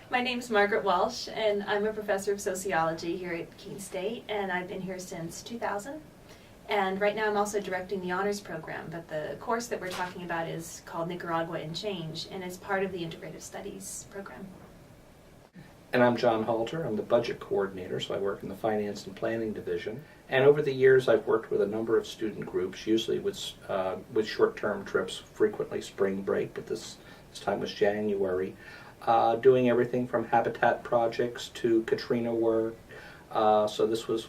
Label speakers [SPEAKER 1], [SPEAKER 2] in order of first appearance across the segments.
[SPEAKER 1] My name's Margaret Walsh, and I'm a professor of sociology here at Keene State, and I've been here since 2000. And right now I'm also directing the honors program, but the course that we're talking about is called Nicaragua and Change, and it's part of the integrative studies program.
[SPEAKER 2] And I'm D Halter. I'm the budget coordinator, so I work in the finance and planning division. And over the years I've worked with a number of student groups, usually with short-term trips, frequently spring break, but this time was January, doing everything from habitat projects to Katrina work. So this was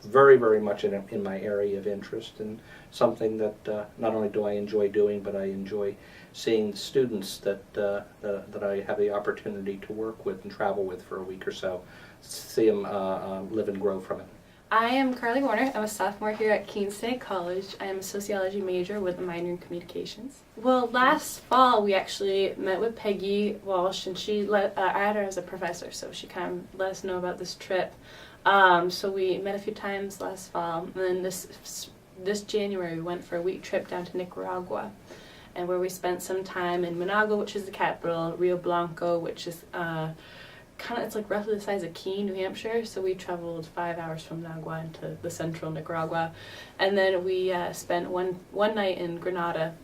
[SPEAKER 2] very, very much in my area of interest, and something that not only do I enjoy doing, but I enjoy seeing the students that I have the opportunity to work with and travel with for a week or so, see them live and grow from it.
[SPEAKER 3] I am Carleigh Warner. I'm a sophomore here at Keene State College. I am a sociology major with a minor in communications. Well, last fall we actually met with Peggy Walsh, and I had her as a professor, so she kind of let us know about this trip. So we met a few times last fall, and then this January we went for a week trip down to Nicaragua, and where we spent some time in Managua, which is the capital, Rio Blanco, which is it's like roughly the size of Keene, New Hampshire, so we traveled 5 hours from Managua into the central Nicaragua, and then we spent one night in Granada,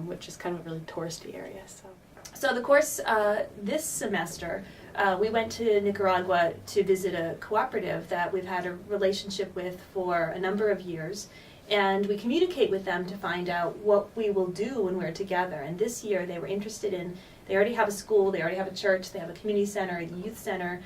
[SPEAKER 3] which is kind of a really touristy area.
[SPEAKER 1] So the course this semester, we went to Nicaragua to visit a cooperative that we've had a relationship with for a number of years, and we communicate with them to find out what we will do when we're together. And this year they were interested in, they already have a school, they already have a church, they have a community center, a youth center.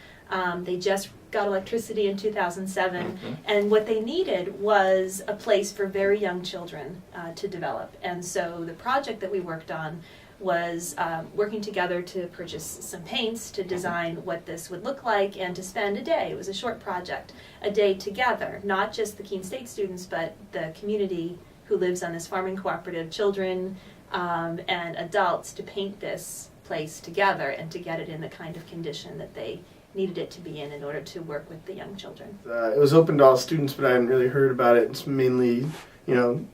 [SPEAKER 1] They just got electricity in 2007, and what they needed was a place for very young children to develop. And so the project that we worked on was working together to purchase some paints, to design what this would look like, and to spend a day. It was a short project, a day together, not just the Keene State students, but the community who lives on this farming cooperative, children and adults, to paint this place together and to get it in the kind of condition that they needed it to be in order to work with the young children.
[SPEAKER 4] It was open to all students, but I hadn't really heard about it. It's mainly,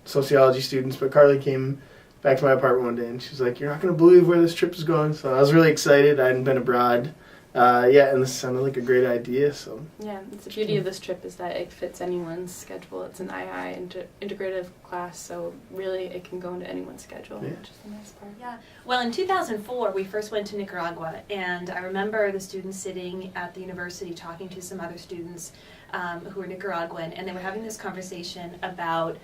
[SPEAKER 4] sociology students, but Carleigh came back to my apartment one day and she's like, "You're not going to believe where this trip is going." So I was really excited. I hadn't been abroad. And this sounded like a great idea. So
[SPEAKER 3] yeah, the beauty of this trip is that it fits anyone's schedule. It's an integrative class, so really it can go into anyone's schedule, which is the nice part.
[SPEAKER 1] Yeah. Well, in 2004 we first went to Nicaragua, and I remember the students sitting at the university talking to some other students who were Nicaraguan, and they were having this conversation about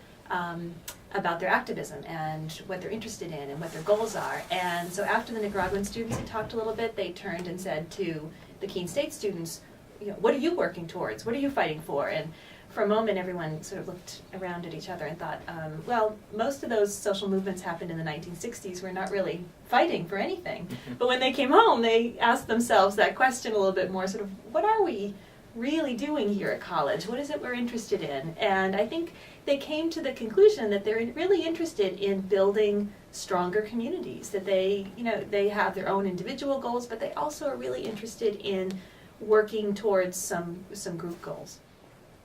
[SPEAKER 1] their activism and what they're interested in and what their goals are. And so after the Nicaraguan students had talked a little bit, they turned and said to the Keene State students, "What are you working towards? What are you fighting for?" And for a moment everyone sort of looked around at each other and thought, well, most of those social movements happened in the 1960s. We're not really fighting for anything. But when they came home, they asked themselves that question a little bit more, sort of, what are we really doing here at college? What is it we're interested in? And I think they came to the conclusion that they're really interested in building stronger communities, that they have their own individual goals, but they also are really interested in working towards some group goals.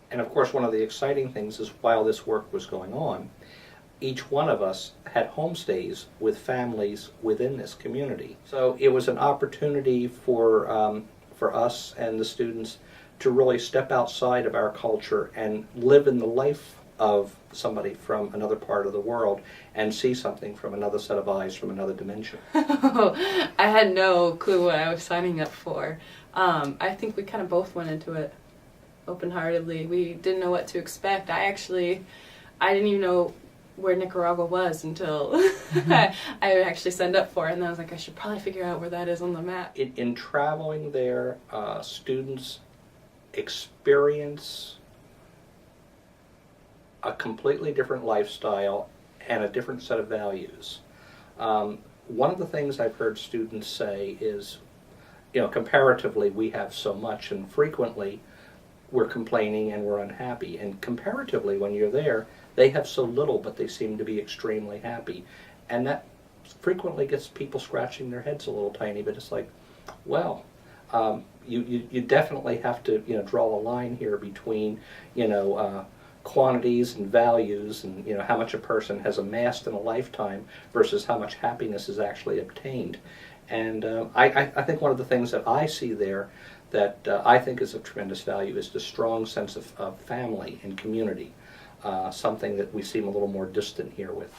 [SPEAKER 2] And of course, one of the exciting things is while this work was going on, each one of us had homestays with families within this community. So it was an opportunity for us and the students to really step outside of our culture and live in the life of somebody from another part of the world and see something from another set of eyes, from another dimension.
[SPEAKER 3] I had no clue what I was signing up for. I think we kind of both went into it open-heartedly. We didn't know what to expect. I didn't even know where Nicaragua was until I actually signed up for it, and then I was like, I should probably figure out where that is on the map.
[SPEAKER 2] In traveling there, students experience a completely different lifestyle and a different set of values. One of the things I've heard students say is, comparatively we have so much, and frequently we're complaining and we're unhappy. And comparatively, when you're there, they have so little, but they seem to be extremely happy. And that frequently gets people scratching their heads a little tiny bit. It's like, well, you definitely have to draw a line here between quantities and values, and how much a person has amassed in a lifetime versus how much happiness is actually obtained. And I think one of the things that I see there that I think is of tremendous value is the strong sense of family and community, something that we seem a little more distant here with.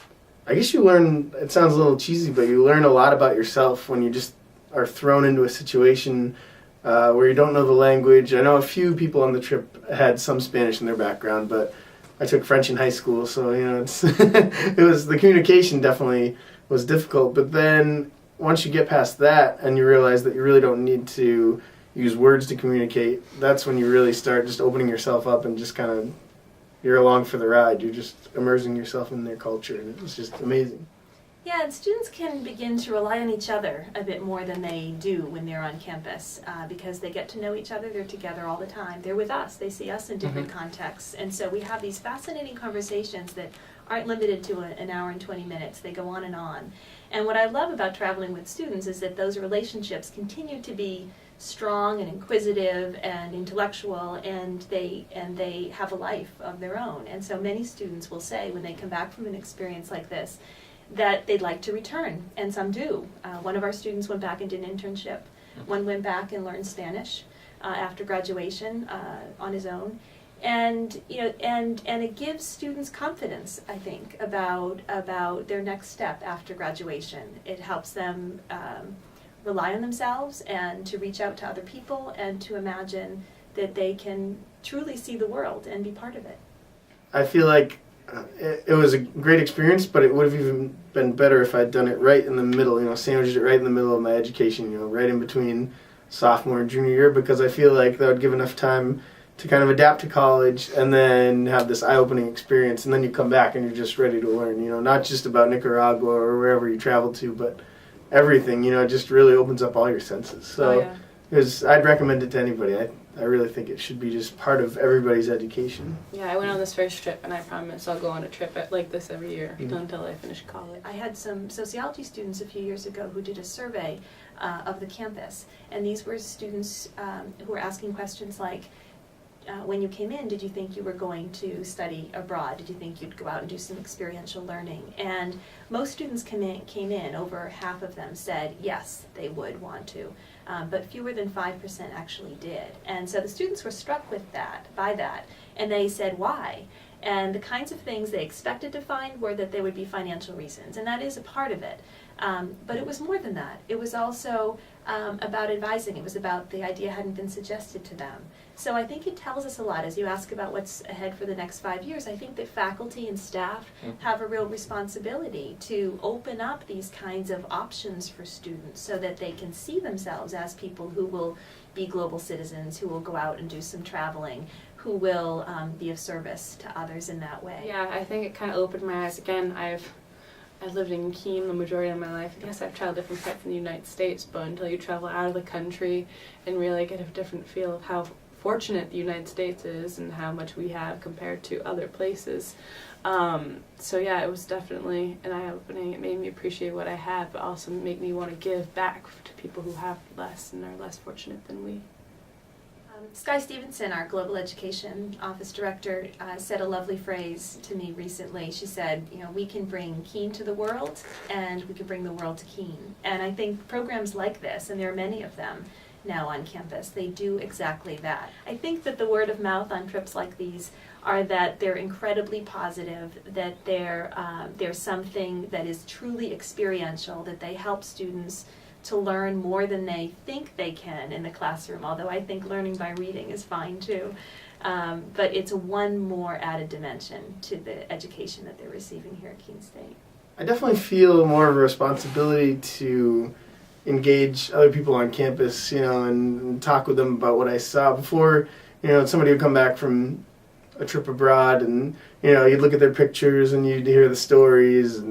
[SPEAKER 4] I guess you learn, it sounds a little cheesy, but you learn a lot about yourself when you just are thrown into a situation where you don't know the language. I know a few people on the trip had some Spanish in their background, but I took French in high school, so it's it was, the communication definitely was difficult. But then once you get past that and you realize that you really don't need to use words to communicate, that's when you really start just opening yourself up and just kind of, you're along for the ride. You're just immersing yourself in their culture, and it's just amazing.
[SPEAKER 1] Yeah, and students can begin to rely on each other a bit more than they do when they're on campus because they get to know each other. They're together all the time. They're with us. They see us in different contexts. And so we have these fascinating conversations that aren't limited to an hour and 20 minutes. They go on and on. And what I love about traveling with students is that those relationships continue to be strong and inquisitive and intellectual, and they have a life of their own. And so many students will say when they come back from an experience like this that they'd like to return, and some do. One of our students went back and did an internship. One went back and learned Spanish after graduation on his own. And and it gives students confidence, I think, about their next step after graduation. It helps them rely on themselves and to reach out to other people and to imagine that they can truly see the world and be part of it.
[SPEAKER 4] I feel like it was a great experience, but it would have even been better if I'd done it right in the middle, sandwiched it right in the middle of my education, right in between sophomore and junior year, because I feel like that would give enough time to kind of adapt to college and then have this eye-opening experience, and then you come back and you're just ready to learn, not just about Nicaragua or wherever you travel to, but everything, it just really opens up all your senses. So I'd recommend it to anybody. I really think it should be just part of everybody's education.
[SPEAKER 3] Yeah, I went on this first trip, and I promise I'll go on a trip like this every year until I finish college.
[SPEAKER 1] I had some sociology students a few years ago who did a survey of the campus, and these were students who were asking questions like, when you came in, did you think you were going to study abroad? Did you think you'd go out and do some experiential learning? And most students came in, over half of them said yes, they would want to. But fewer than 5% actually did. And so the students were struck by that, and they said why. And the kinds of things they expected to find were that there would be financial reasons, and that is a part of it. But it was more than that. It was also about advising. It was about the idea hadn't been suggested to them. So I think it tells us a lot. As you ask about what's ahead for the next 5 years, I think that faculty and staff have a real responsibility to open up these kinds of options for students so that they can see themselves as people who will be global citizens, who will go out and do some traveling, who will be of service to others in that way.
[SPEAKER 3] Yeah, I think it kind of opened my eyes. Again, I've lived in Keene the majority of my life. Yes, I've traveled different parts in the United States, but until you travel out of the country and really get a different feel of how fortunate the United States is and how much we have compared to other places. So yeah, it was definitely an eye-opening. It made me appreciate what I have, but also made me want to give back to people who have less and are less fortunate than we.
[SPEAKER 1] Skye Stevenson, our Global Education Office Director, said a lovely phrase to me recently. She said, we can bring Keene to the world, and we can bring the world to Keene. And I think programs like this, and there are many of them now on campus, they do exactly that. I think that the word of mouth on trips like these are that they're incredibly positive, that they're something that is truly experiential, that they help students to learn more than they think they can in the classroom, although I think learning by reading is fine too. But it's one more added dimension to the education that they're receiving here at Keene State.
[SPEAKER 4] I definitely feel more of a responsibility to engage other people on campus, and talk with them about what I saw. Before, somebody would come back from a trip abroad and, you'd look at their pictures and you'd hear the stories,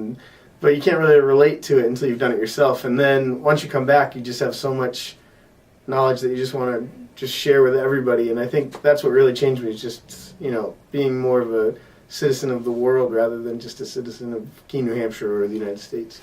[SPEAKER 4] but you can't really relate to it until you've done it yourself. And then once you come back, you just have so much knowledge that you just want to just share with everybody. And I think that's what really changed me, is just, being more of a citizen of the world rather than just a citizen of Keene, New Hampshire or the United States.